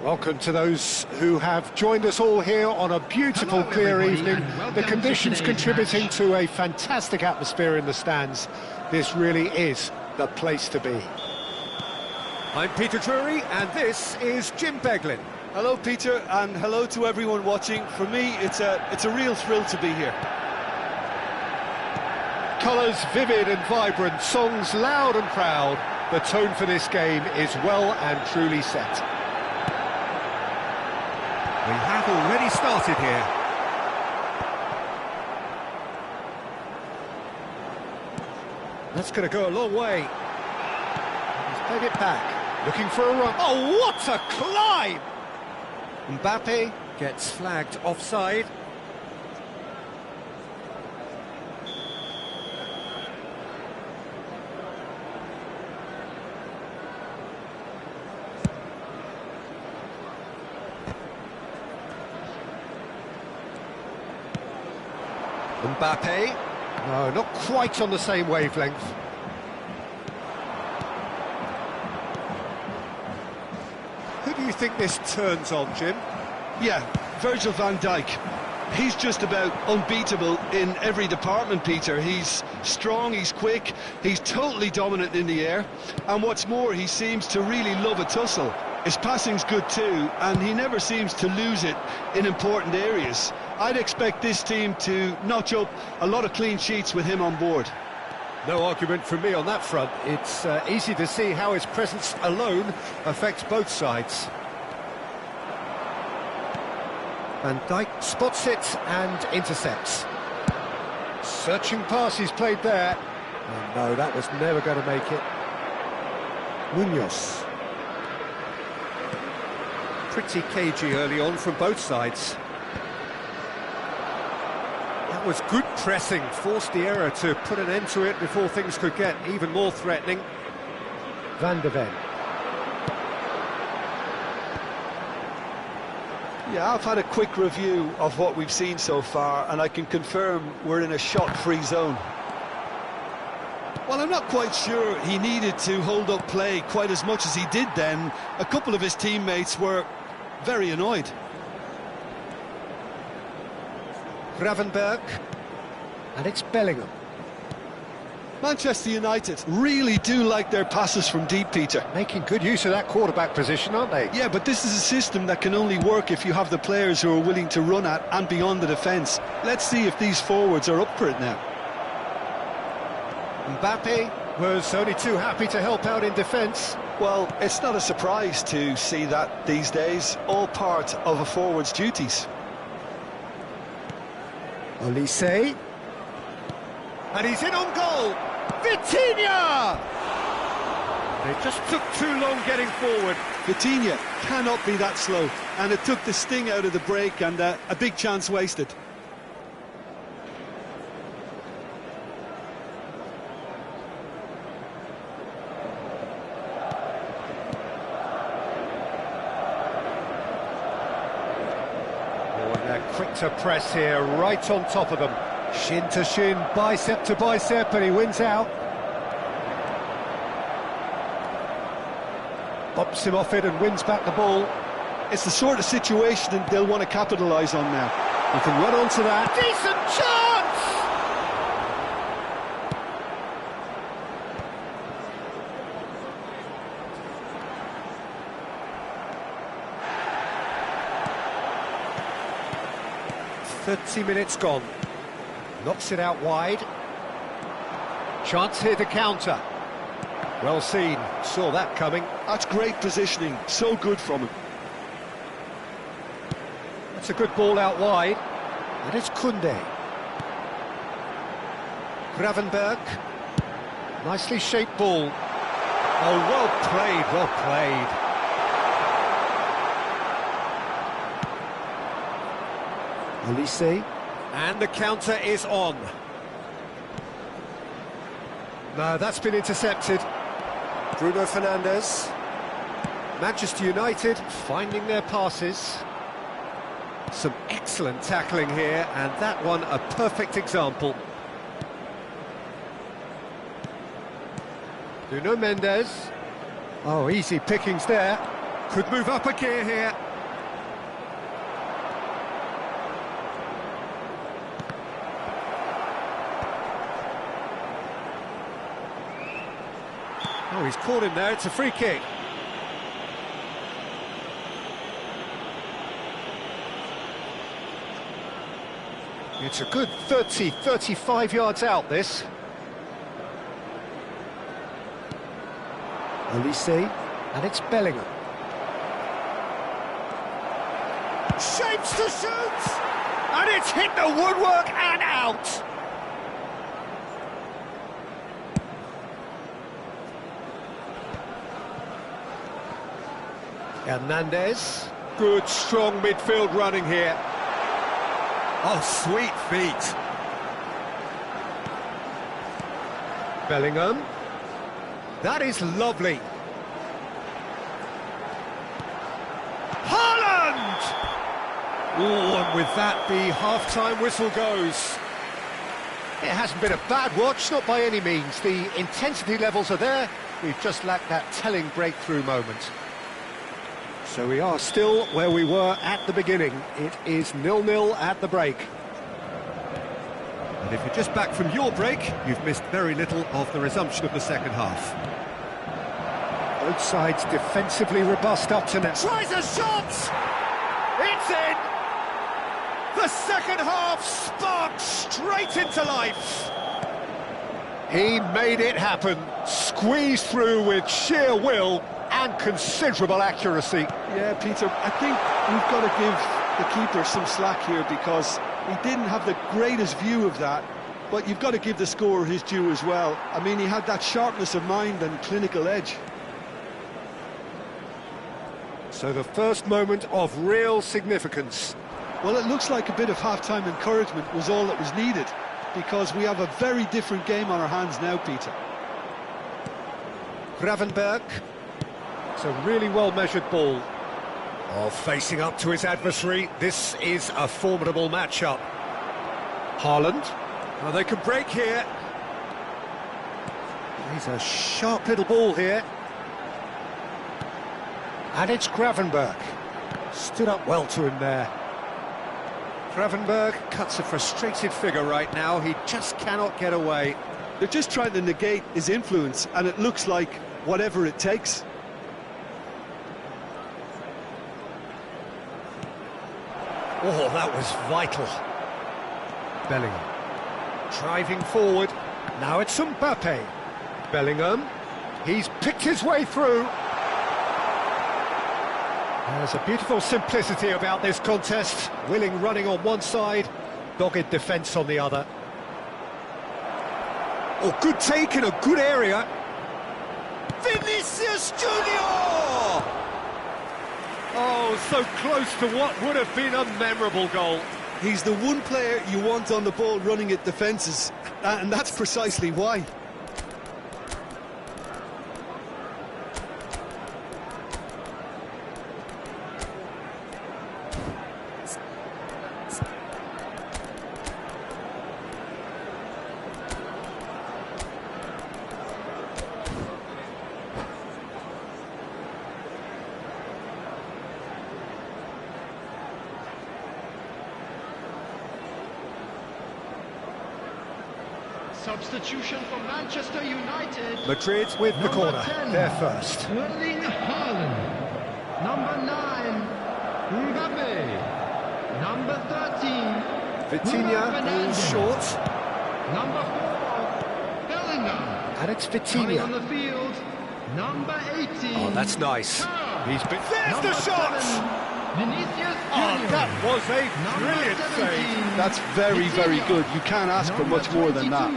[SPEAKER 1] Welcome to those who have joined us all here on a beautiful,
[SPEAKER 4] Hello,
[SPEAKER 1] clear
[SPEAKER 4] everybody,
[SPEAKER 1] evening.
[SPEAKER 4] and welcome
[SPEAKER 1] The
[SPEAKER 4] to
[SPEAKER 1] conditions
[SPEAKER 4] today's
[SPEAKER 1] contributing
[SPEAKER 4] match.
[SPEAKER 1] to a fantastic atmosphere in the stands. This really is the place to be. I'm Peter Drury, and this is Jim Beglin.
[SPEAKER 3] Hello, Peter, and hello to everyone watching. For me, it's a real thrill to be here.
[SPEAKER 1] Colours vivid and vibrant, songs loud and proud. The tone for this game is well and truly set. We have already started here. That's going to go a long way. He's Played it back, looking for a run.
[SPEAKER 2] Oh, what a climb!
[SPEAKER 1] Mbappe gets flagged offside. Mbappe. No, not quite on the same wavelength. Who do you think this turns on, Jim?
[SPEAKER 3] Yeah, Virgil van Dijk. He's just about unbeatable in every department, Peter. He's strong, he's quick, he's totally dominant in the air. And what's more, he seems to really love a tussle. His passing's good too, and he never seems to lose it in important areas. I'd expect this team to notch up a lot of clean sheets with him on board.
[SPEAKER 1] No argument from me on that front. It's easy to see how his presence alone affects both sides. Van Dijk spots it and intercepts. Searching pass he's played there. Oh, no, that was never going to make it. Munoz. Pretty cagey early on from both sides. That was good pressing, forced the error to put an end to it before things could get even more threatening. Van de Ven.
[SPEAKER 3] Yeah, I've had a quick review of what we've seen so far, and I can confirm we're in a shot-free zone. Well, I'm not quite sure he needed to hold up play quite as much as he did then. A couple of his teammates were very annoyed.
[SPEAKER 1] Gravenberg. And it's Bellingham.
[SPEAKER 3] Manchester United really do like their passes from deep, Peter.
[SPEAKER 1] Making good use of that quarterback position, aren't they?
[SPEAKER 3] Yeah, but this is a system that can only work if you have the players who are willing to run at and beyond the defence. Let's see if these forwards are up for it now.
[SPEAKER 1] Mbappe was only too happy to help out in defence.
[SPEAKER 3] Well, it's not a surprise to see that these days, all part of a forward's duties.
[SPEAKER 1] Olise. And he's in on goal. Vitinha! It just took too long getting forward.
[SPEAKER 3] Vitinha cannot be that slow, and it took the sting out of the break, and a big chance wasted.
[SPEAKER 1] Oh, and they're quick to press here, right on top of them. Shin to shin, bicep to bicep, and he wins out. Bops him off it and wins back the ball.
[SPEAKER 3] It's the sort of situation that they'll want to capitalise on now.
[SPEAKER 1] He can run onto that.
[SPEAKER 2] Decent chance!
[SPEAKER 1] .30 minutes gone. Knocks it out wide. Chance here to counter. Well seen, saw that coming.
[SPEAKER 3] That's great positioning, so good from him.
[SPEAKER 1] That's a good ball out wide. And it's Koundé. Gravenberg. Nicely shaped ball. Oh, well played, well played. Olise. And the counter is on. No, that's been intercepted. Bruno Fernandes. Manchester United finding their passes. Some excellent tackling here, and that one a perfect example. Nuno Mendes. Oh, easy pickings there. Could move up a gear here. Oh, he's caught him there, it's a free kick. It's a good 30, 35 yards out, this. Olise, and it's Bellingham.
[SPEAKER 2] Shapes to shoot! And it's hit the woodwork and out!
[SPEAKER 1] Hernandez. Good, strong midfield running here. Oh, sweet feet. Bellingham. That is lovely. Haaland! Oh, and with that, the half-time whistle goes. It hasn't been a bad watch, not by any means. The intensity levels are there. We've just lacked that telling breakthrough moment. So we are still where we were at the beginning. It is 0-0 at the break. And if you're just back from your break, you've missed very little of the resumption of the second half. Both sides defensively robust up to now.
[SPEAKER 2] Tries a shot! It's in! The second half sparks straight into life.
[SPEAKER 1] He made it happen, squeezed through with sheer will and considerable accuracy.
[SPEAKER 3] Yeah, Peter, I think we've got to give the keeper some slack here because he didn't have the greatest view of that, but you've got to give the scorer his due as well. I mean, he had that sharpness of mind and clinical edge.
[SPEAKER 1] So the first moment of real significance.
[SPEAKER 3] Well, it looks like a bit of half-time encouragement was all that was needed, because we have a very different game on our hands now, Peter.
[SPEAKER 1] Gravenberg. It's a really well-measured ball. Oh, facing up to his adversary, this is a formidable matchup. Haaland. Oh, they can break here. He's a sharp little ball here. And it's Gravenberg. Stood up well to him there. Gravenberg cuts a frustrated figure right now. He just cannot get away.
[SPEAKER 3] They're just trying to negate his influence, and it looks like whatever it takes.
[SPEAKER 1] Oh, that was vital. Bellingham. Driving forward. Now it's Mbappe. Bellingham. He's picked his way through. There's a beautiful simplicity about this contest. Willing running on one side, dogged defence on the other. Oh, good take in a good area.
[SPEAKER 2] Vinicius Junior!
[SPEAKER 1] Oh, so close to what would have been a memorable goal.
[SPEAKER 3] He's the one player you want on the ball running at defences, and that's precisely why.
[SPEAKER 4] Substitution for Manchester United.
[SPEAKER 1] Madrid with the corner.
[SPEAKER 4] 10,
[SPEAKER 1] They're first.
[SPEAKER 4] Erling Haaland. Number 9, Mbappe. Number 13,
[SPEAKER 1] Vitinha is short.
[SPEAKER 4] Number 4, Bellingham.
[SPEAKER 1] And it's
[SPEAKER 4] Coming on
[SPEAKER 1] Vitinha.
[SPEAKER 4] the field, number 18.
[SPEAKER 1] Oh, that's nice. He's been...
[SPEAKER 2] There's the
[SPEAKER 4] Number
[SPEAKER 2] shot!
[SPEAKER 4] 7, Vinicius
[SPEAKER 1] Oh,
[SPEAKER 4] Junior.
[SPEAKER 1] that was a
[SPEAKER 4] Number
[SPEAKER 1] brilliant
[SPEAKER 4] 17,
[SPEAKER 1] save.
[SPEAKER 3] That's very, very good. You can't ask for much more than that.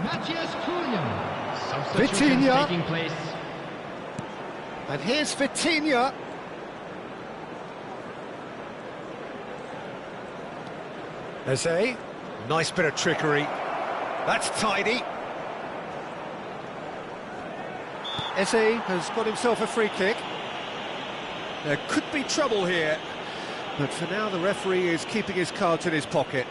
[SPEAKER 4] Matthias Cunha. Substitution
[SPEAKER 1] Vitinha.
[SPEAKER 4] taking place.
[SPEAKER 1] And here's Vitinha. Eze, nice bit of trickery. That's tidy. Eze has got himself a free kick. There could be trouble here, but for now the referee is keeping his cards in his pocket.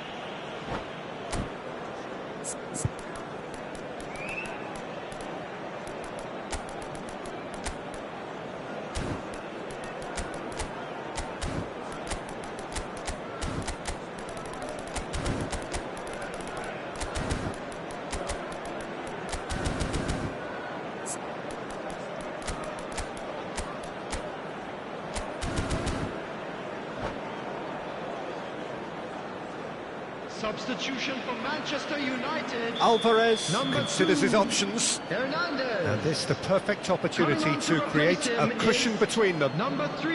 [SPEAKER 4] Substitution for Manchester United.
[SPEAKER 1] Alvarez
[SPEAKER 4] Number
[SPEAKER 1] considers
[SPEAKER 4] 2,
[SPEAKER 1] his options.
[SPEAKER 4] Hernandez.
[SPEAKER 1] And this the perfect opportunity
[SPEAKER 4] Coming on
[SPEAKER 1] to create
[SPEAKER 4] replace
[SPEAKER 1] a
[SPEAKER 4] him
[SPEAKER 1] cushion
[SPEAKER 4] is
[SPEAKER 1] between them.
[SPEAKER 4] Number 3,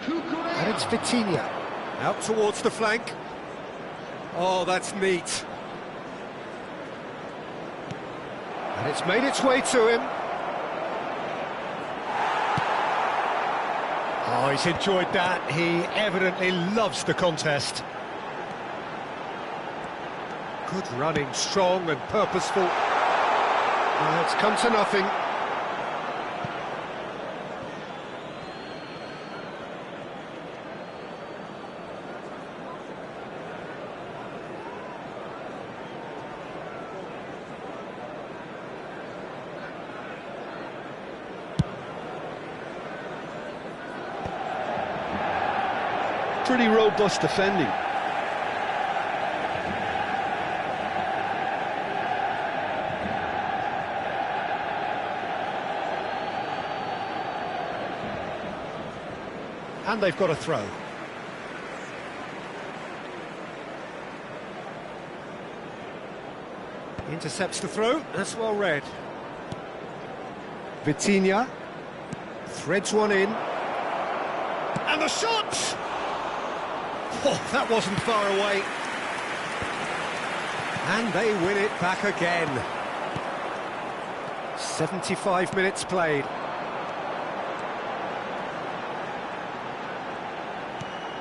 [SPEAKER 4] Cucurella.
[SPEAKER 1] And it's Vitinha. Out towards the flank. Oh, that's neat. And it's made its way to him. Oh, he's enjoyed that. He evidently loves the contest. Good running, strong and purposeful. It's come to nothing.
[SPEAKER 3] Pretty robust defending.
[SPEAKER 1] And they've got a throw. Intercepts the throw, that's well read. Vitinha threads one in. And the shot! Oh, that wasn't far away. And they win it back again. 75 minutes played.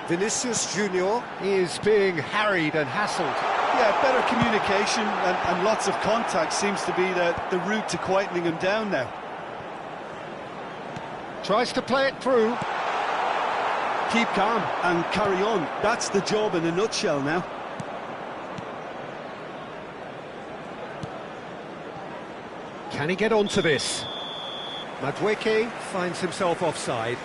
[SPEAKER 1] Vinicius Junior is being harried and hassled.
[SPEAKER 3] Yeah, better communication and lots of contact seems to be the route to quietening him down now.
[SPEAKER 1] Tries to play it through.
[SPEAKER 3] Keep calm and carry on. That's the job in a nutshell now.
[SPEAKER 1] Can he get onto this? Madueke finds himself offside.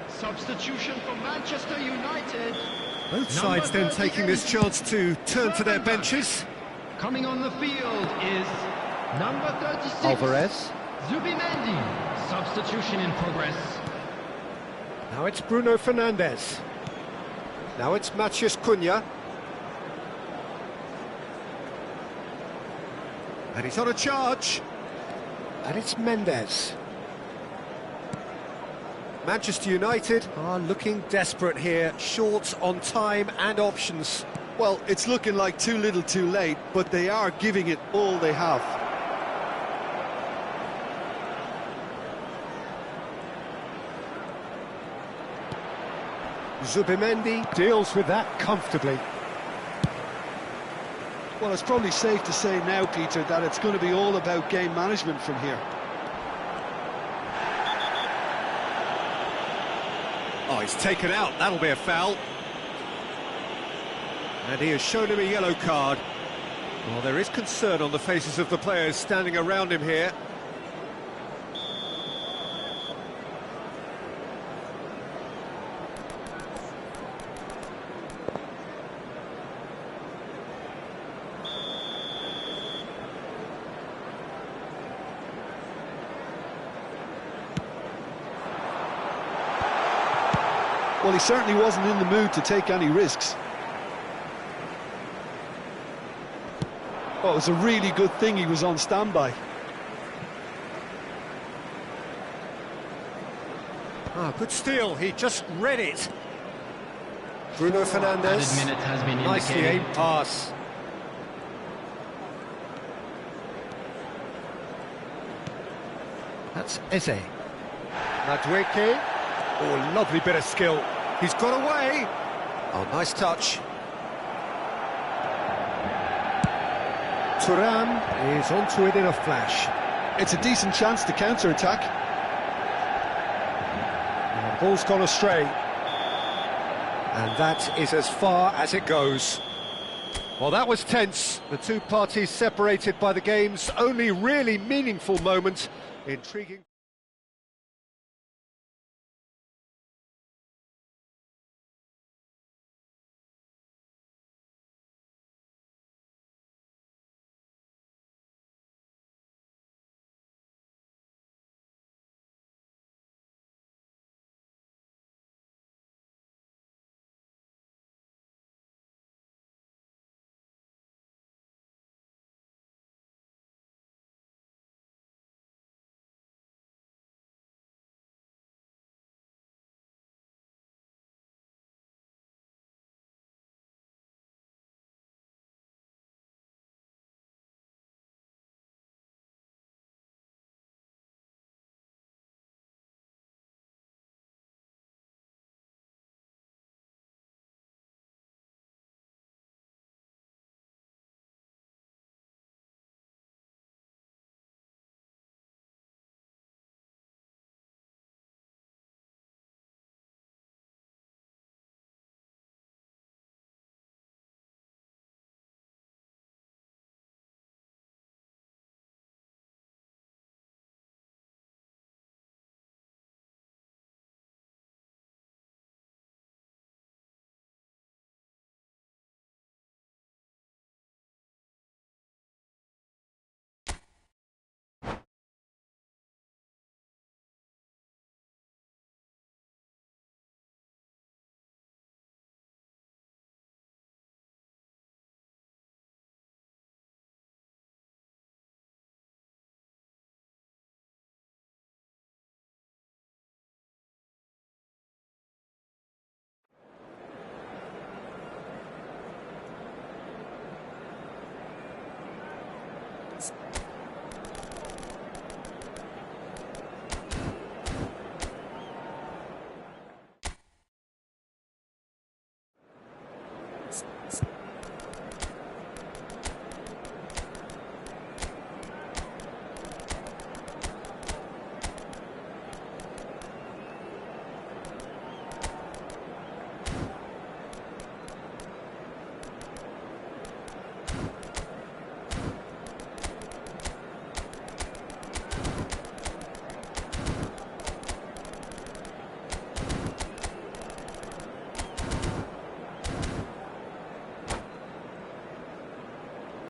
[SPEAKER 4] Substitution for Manchester United.
[SPEAKER 1] Both sides then taking this chance to turn to their benches.
[SPEAKER 4] Coming on the field is number 36.
[SPEAKER 1] Alvarez.
[SPEAKER 4] Zubimendi. Substitution in progress.
[SPEAKER 1] Now it's Bruno Fernandes. Now it's Matheus Cunha. And he's on a charge. And it's Mendes. Manchester United are looking desperate here, short on time and options.
[SPEAKER 3] Well, it's looking like too little too late, but they are giving it all they have.
[SPEAKER 1] Zubimendi deals with that comfortably.
[SPEAKER 3] Well, it's probably safe to say now, Peter, that it's going to be all about game management from here.
[SPEAKER 1] Oh, he's taken out. That'll be a foul. And he has shown him a yellow card. Well, there is concern on the faces of the players standing around him here.
[SPEAKER 3] Well, he certainly wasn't in the mood to take any risks. Well, it was a really good thing he was on standby.
[SPEAKER 1] Ah, good steal. He just read it. Bruno Fernandes.
[SPEAKER 4] Added minute has been
[SPEAKER 1] Nicely
[SPEAKER 4] indicated.
[SPEAKER 1] aimed pass. That's Eze. Madueke. Oh, lovely bit of skill. He's got away. Oh, nice touch. Thuram is onto it in a flash.
[SPEAKER 3] It's a decent chance to counter-attack.
[SPEAKER 1] And the ball's gone astray. And that is as far as it goes. Well, that was tense. The two parties separated by the game's only really meaningful moment. Intriguing.